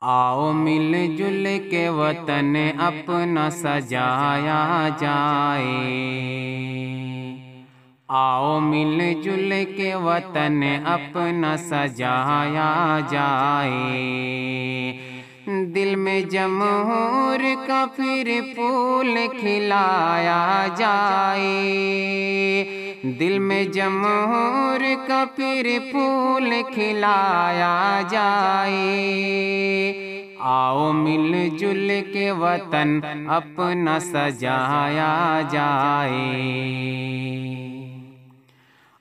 آؤ مل جل کے وطن اپنا سجایا جائے، آؤ مل جل کے وطن اپنا سجایا جائے، دل میں جمہور کا پھر پھول کھلایا جائے، دل میں جمہور کا پھر پھول کھلایا جائے، آؤ مل جل کے وطن اپنا سجایا جائے۔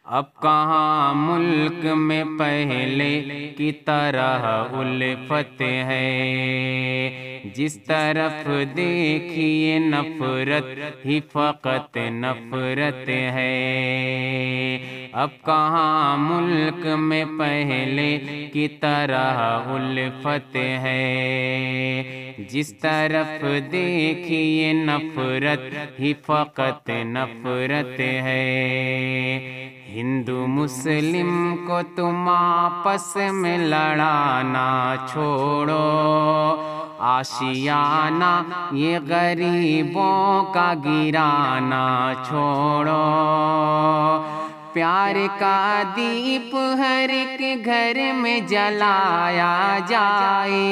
اب کہاں ملک میں پہلے کی طرح الفت ہے، جس طرف دیکھیے نفرت ہی فقط نفرت ہے، اب کہاں ملک میں پہلے کی طرح الفت ہے، جس طرف دیکھیے نفرت ہی فقط نفرت ہے، ہندو مسلم کو تم آپس میں لڑانا چھوڑو، آشیانہ یہ غریبوں کا گرانا چھوڑو، پیار کا دیپ ہر ایک گھر میں جلایا جائے،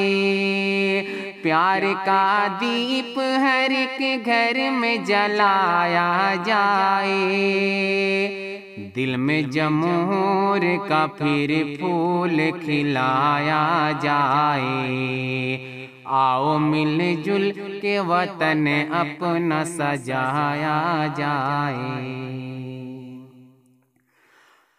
پیار کا دیپ ہر ایک گھر میں جلایا جائے، دل میں جمہور کا پھر پھول کھلایا جائے، آؤ مل جل کے وطن اپنا سجایا جائے۔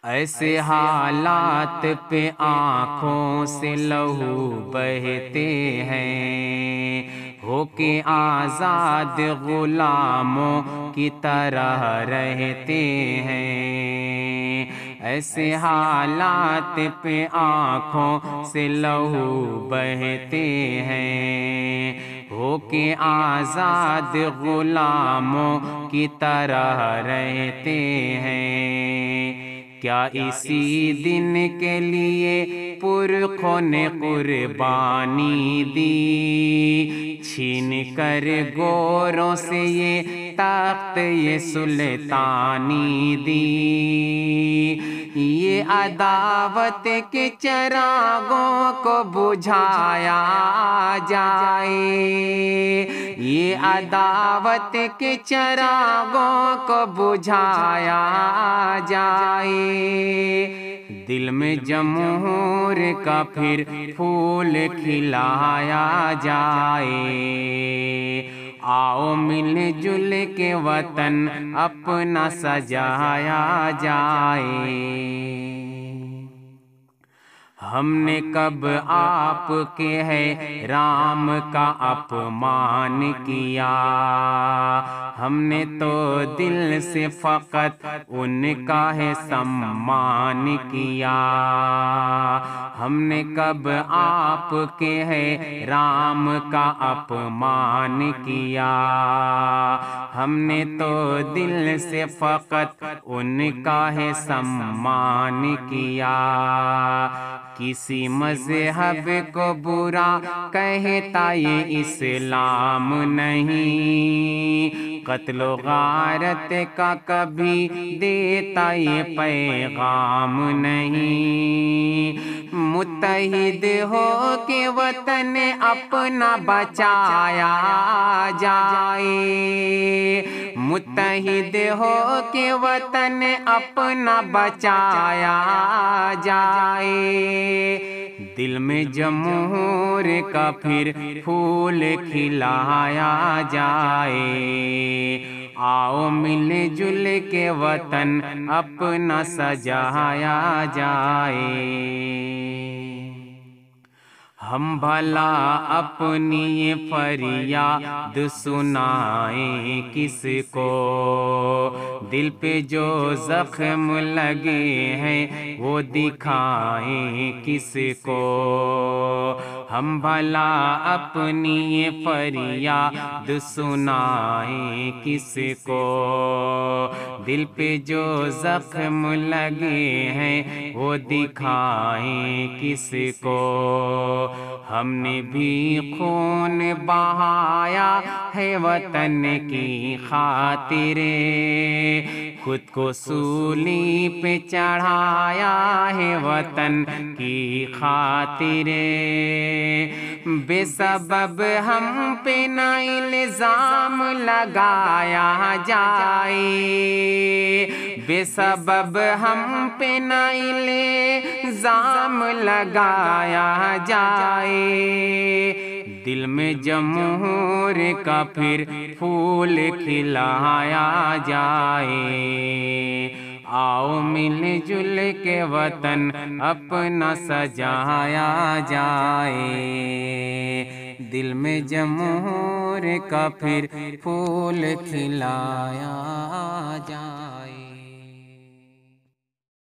ایسے حالات پہ آنکھوں سے لہو بہتے ہیں، ہو کے آزاد غلاموں کی طرح رہتے ہیں، ایسے حالات پہ آنکھوں سے لہو بہتے ہیں، ہو کے آزاد غلاموں کی طرح رہتے ہیں، کیا اسی دن کے لیے پرخون نے قربانی دی، چھین کر گوروں سے یہ تخت یہ سلطانی دی، یہ عداوت کے چراغوں کو بجھایا جائے، یہ عداوت کے چراغوں کو بجھایا جائے، دل میں جمہور کا پھر پھول کھلایا جائے، آؤ مل جل کے وطن اپنا سجایا جائے۔ ہم نے کب آپ کے ہے رام کا اپمان کیا، ہم نے تو دل سے فقط ان کا ہے سمان کیا، ہم نے کب آپ کے ہے رام کا اپمان کیا، ہم نے تو دل سے فقط ان کا ہے سمان کیا، کسی مذہب کو برا کہتا یہ اسلام نہیں، قتل و غارت کا کبھی دیتا یہ پیغام نہیں، متحد ہو کے وطن اپنا بچایا جائے، متحد ہو کے وطن اپنا بچایا جائے، دل میں جمہور کا پھر پھول کھلایا جائے، آؤ مل جل کے وطن اپنا سجایا جائے، ہم بھلا اپنی یہ فریاد سنائیں کس کو، دل پہ جو زخم لگے ہیں وہ دکھائیں کس کو، ہم بھلا اپنی یہ فریاد سنائیں کس کو، دل پہ جو زخم لگے ہیں وہ دکھائیں کس کو، ہم نے بھی خون بہایا ہے وطن کی خاطر، خود کو سولی پہ چڑھایا ہے وطن کی خاطر، بے سبب ہم پہ نہ الزام لگایا جائے، بے سبب ہم پہ نہ الزام لگایا جائے، دل میں جمہور کا پھر پھول کھلایا جائے، آؤ مل جل کے وطن اپنا سجایا جائے، دل میں جمہور کا پھر پھول کھلایا جائے۔